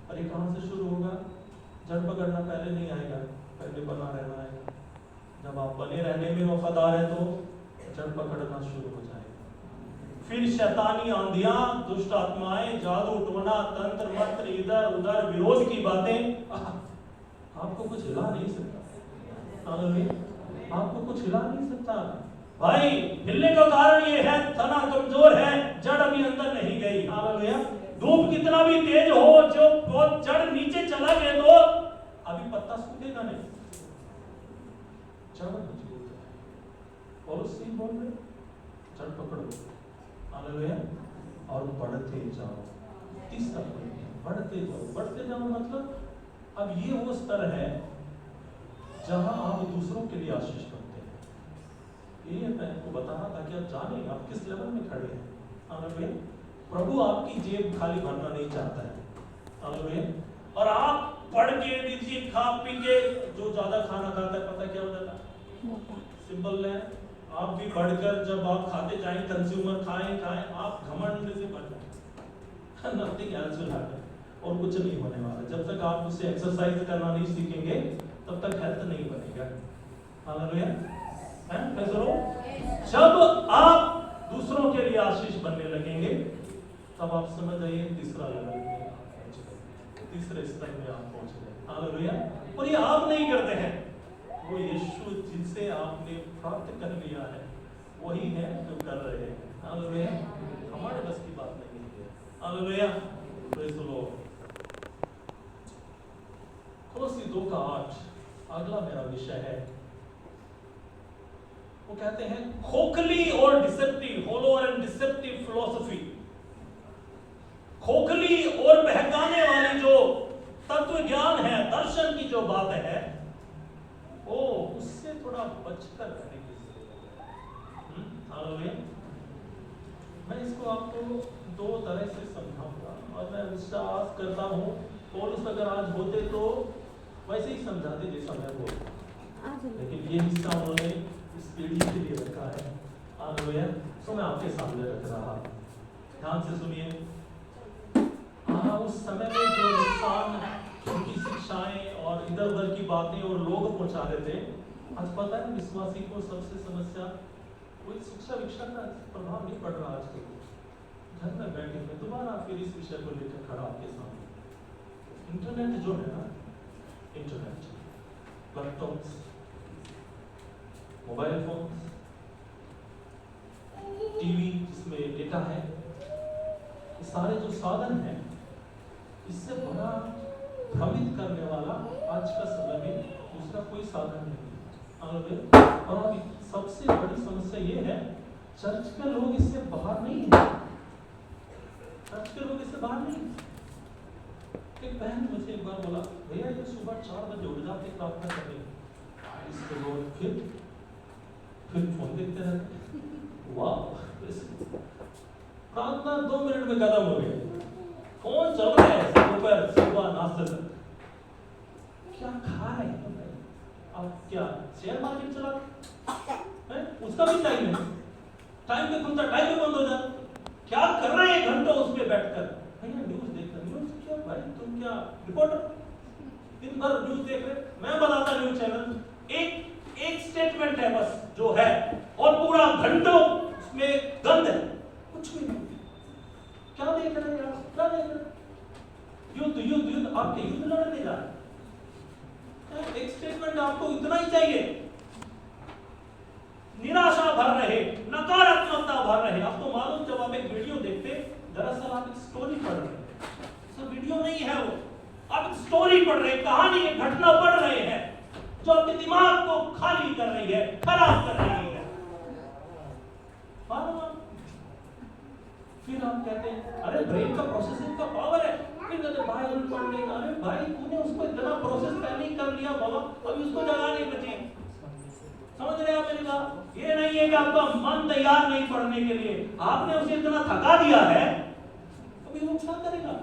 अरे कहाँ से शुरू होगा? जड़ पकड़ना पहले नहीं आएगा, पहले बना रहना आएगा। जब आप बने रहने में वफादार है तो जड़ पकड़ना शुरू हो जाएगा। फिर शैतानी आंधियां, दुष्ट आत्माएं, जादू टोना, तंत्र मंत्र, इधर उधर विरोध की बातें आपको कुछ हिला नहीं सकता। आपको कुछ हिला नहीं सकता भाई। हिलने का कारण ये है, तना कमजोर है, जड़ अभी अंदर नहीं गई। हालेलुया। धूप कितना भी तेज हो, जो बहुत जड़ नीचे चला गया तो अभी पत्ता सूखेगा नहीं, जड़ मजबूत है। और उससे बोल रहे जड़ पकड़ो, हालेलुया, और बढ़ते जाओ। तीसरा पॉइंट, बढ़ते जाओ। बढ़ते जाओ मतलब अब ये वो स्तर है जहां आप दूसरों के लिए आशीष बनते हैं। ये मैं आपको बता रहा था कि आप जाने आप किस लेवल में खड़े हैं। हालेलुया। प्रभु आपकी जेब खाली भरना नहीं चाहता है। हालेलुया। और आप पढ़ के लीजिए, खा पी के, जो ज्यादा खाना खाता है पता क्या हो जाता है? सिंपल है। आप भी बढ़कर जब आप खाते जाएं, कंज्यूमर खाएं, आप घमंड से बढ़ जाएं। Nothing else will happen. और कुछ नहीं होने वाला। जब तक आप उससे एक्सरसाइज करना नहीं सीखेंगे तब तक हेल्थ नहीं बनेगा। हालेलुया। जब आप दूसरों के लिए आशीष बनने लगेंगे तब आप समझ जाइए तीसरा लेवल में आप पहुंच गए, तीसरे स्तर में आप पहुंच गए। हालेलुया। और ये आप नहीं करते हैं, वो यीशु जिनसे आपने प्राप्त कर लिया है वही है जो कर रहे हैं। हालेलुया। हमारे बस की बात नहीं है। Hallelujah. Praise the Lord. Colossians 2:8 अगला मेरा विषय है। वो कहते हैं खोखली और deceptive, hollow and deceptive philosophy. खोखली और बहकाने वाली जो तत्व ज्ञान है, दर्शन की जो बात है, ओ उससे थोड़ा बचकर रहने की जरूरत है। हालेलुया। मैं इसको आपको दो तरह से समझाऊंगा और मैं विश्वास करता हूं पौलुस अगर आज होते तो वैसे ही समझाते जैसा मैं बोलता, लेकिन ये हिस्सा उन्होंने इस पीढ़ी के लिए रखा है। हालेलुया। तो मैं आपके सामने रख रहा। ध्यान से सुनिए। उस समय में जो इंसान उनकी शिक्षाएं और इधर उधर की बातें और लोग पहुंचा रहे थे, आज पता है विश्वासी को सबसे समस्या कोई शिक्षा विक्षा का प्रभाव नहीं पड़ रहा। आजकल घर में बैठे हुए दोबारा फिर इस विषय को लेकर खड़ा आपके सामने। इंटरनेट जो है ना, internet, laptops, mobile phone, TV जिसमें डेटा है, ये सारे जो साधन हैं, इससे बड़ा भ्रमित करने वाला आज का समय में दूसरा कोई साधन नहीं। और अभी सबसे बड़ी समस्या ये है, चर्च के लोग इससे बाहर नहीं है। चर्च के लोग इससे बाहर नहीं। एक बहन मुझे एक बार बोला, भैया ये सुबह 4 बजे उठ जाते प्रार्थना करने, इसके बाद फिर फोन देखते रहते। वाह, प्रार्थना 2 मिनट में खत्म हो गई, फोन चल रहा है दोपहर सुबह नाश्ते तक। क्या खा रहे हैं आप? क्या शेयर मार्केट चला है? उसका भी टाइम है, टाइम पे खुलता टाइम पे बंद हो जाता। क्या कर रहे हैं घंटों उस पे बैठकर? भैया न्यूज देख रहे। न्यूज क्या भाई, तुम क्या रिपोर्टर? दिन भर न्यूज देख रहे। मैं बताता न्यूज चैनल, एक स्टेटमेंट है बस जो है, और पूरा घंटों उसमें गंद है, कुछ भी नहीं। क्या देख रहे हैं आप? क्या देख रहे हैं? युद्ध आपके युद्ध लड़ने जा रहे। एक स्टेटमेंट आपको इतना ही चाहिए, निराशा भर रहे, नकारात्मकता भर रहे। आपको मालूम, जब आप एक वीडियो देखते, दरअसल आप एक स्टोरी पढ़ रहे हैं। सब वीडियो नहीं है वो, आप एक स्टोरी पढ़ रहे हैं, कहानी, एक घटना पढ़ रहे हैं जो आपके दिमाग को खाली कर रही है, खराब कर रही है। फिर आप कहते हैं अरे ब्रेन का प्रोसेसिंग का पावर है। फिर कहते बाइबल पढ़ने का, अरे भाई तूने उसको इतना प्रोसेस पहले ही कर लिया बाबा, अभी उसको जगाने बचे। समझ रहे हैं आप मेरी बात? ये नहीं है कि आपका मन तैयार नहीं पढ़ने के लिए, आपने उसे इतना थका दिया है, अभी वो क्या करेगा?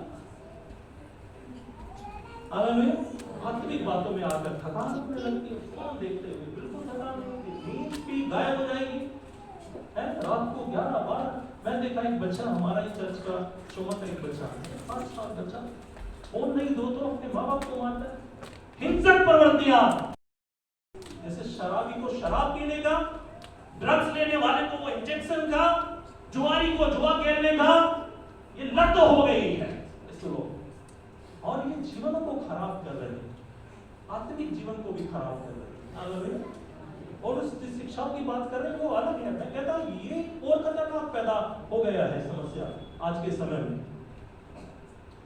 आत्मिक बातों में आकर थकान होने लगती है। फोन देखते हुए बिल्कुल थकान नहीं होती, नींद भी गायब हो जाएगी है। रात को 11-12 मैं देखा एक बच्चा, हमारा ही चर्च का शोमा का एक बच्चा, 5 साल बच्चा, फोन नहीं दो तो अपने माँ बाप को मारता है। हिंसक प्रवृत्तियां, जैसे शराबी को शराब पीने का, ड्रग्स लेने वाले को वो इंजेक्शन का, जुआरी को जुआ खेलने का, ये लत हो गई है इस लोग, और ये जीवनों को खराब कर रहे हैं, आत्मिक जीवन को भी खराब कर रहे हैं। और उस शिक्षाओं की बात कर रहे हैं वो अलग है। मैं कहता हूं ये और खतरनाक पैदा हो गया है समस्या आज के समय में।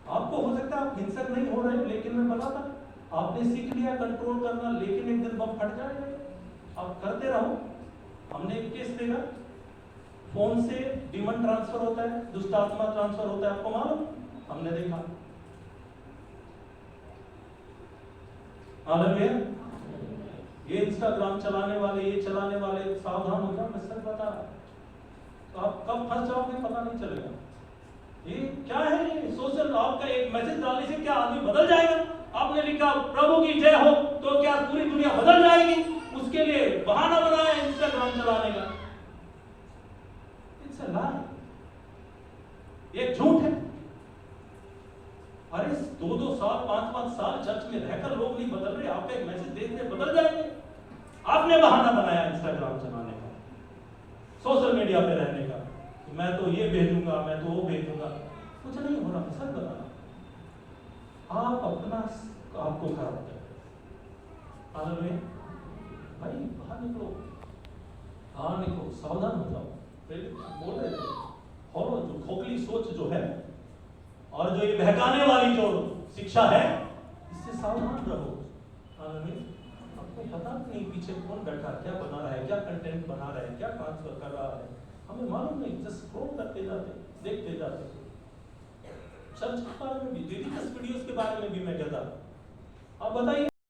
आपको हो सकता है आप हिंसक नहीं हो रहे हो, लेकिन मैं बताता आपने सीख लिया कंट्रोल करना, लेकिन एक दिन बम फट जाएगा। आप करते रहो। हमने एक केस देखा, फोन से डीमन ट्रांसफर होता है, दुष्ट आत्मा ट्रांसफर होता है, आपको मालूम? हमने देखा। हालेलुया। ये इंस्टाग्राम चलाने वाले, ये चलाने वाले, सावधान हो जाओ, मैं सच बता रहा हूं। तो आप कब फंस जाओगे पता नहीं चलेगा। ये क्या है? ये सोशल, आपका एक मैसेज डालने से क्या आदमी बदल जाएगा? आपने लिखा प्रभु की जय हो, तो क्या पूरी दुनिया बदल जाएगी? उसके लिए बहाना बनाया इंस्टाग्राम चलाने का। इट्स अ लाई, ये झूठ है। अरे 2-2 साल 5-5 साल चर्च में रहकर लोग नहीं बदल रहे, आपका एक मैसेज देखते बदल जाएंगे। आपने बहाना बनाया इंस्टाग्राम चलाने का, सोशल मीडिया पे रहने का, मैं तो ये भेजूंगा, मैं तो वो भेजूंगा। कुछ नहीं हो रहा, सच बता रहा। आप अपना आपको खराब कर रहे हैं। भाई बाहर निकलो, बाहर निकलो, सावधान हो जाओ। बोल रहे थे और जो खोखली सोच जो है और जो ये बहकाने वाली जो शिक्षा है, इससे सावधान रहो। आपको पता नहीं पीछे कौन बैठा, क्या बना रहा है, क्या कंटेंट बना रहा है, क्या ट्रांसफर कर रहा है, हमें मालूम नहीं। जस्ट स्क्रॉल करते जाते, देखते जाते। चर्च के बारे में भी, रिलीजियस वीडियोस के बारे में भी मैं कहता। आप बताइए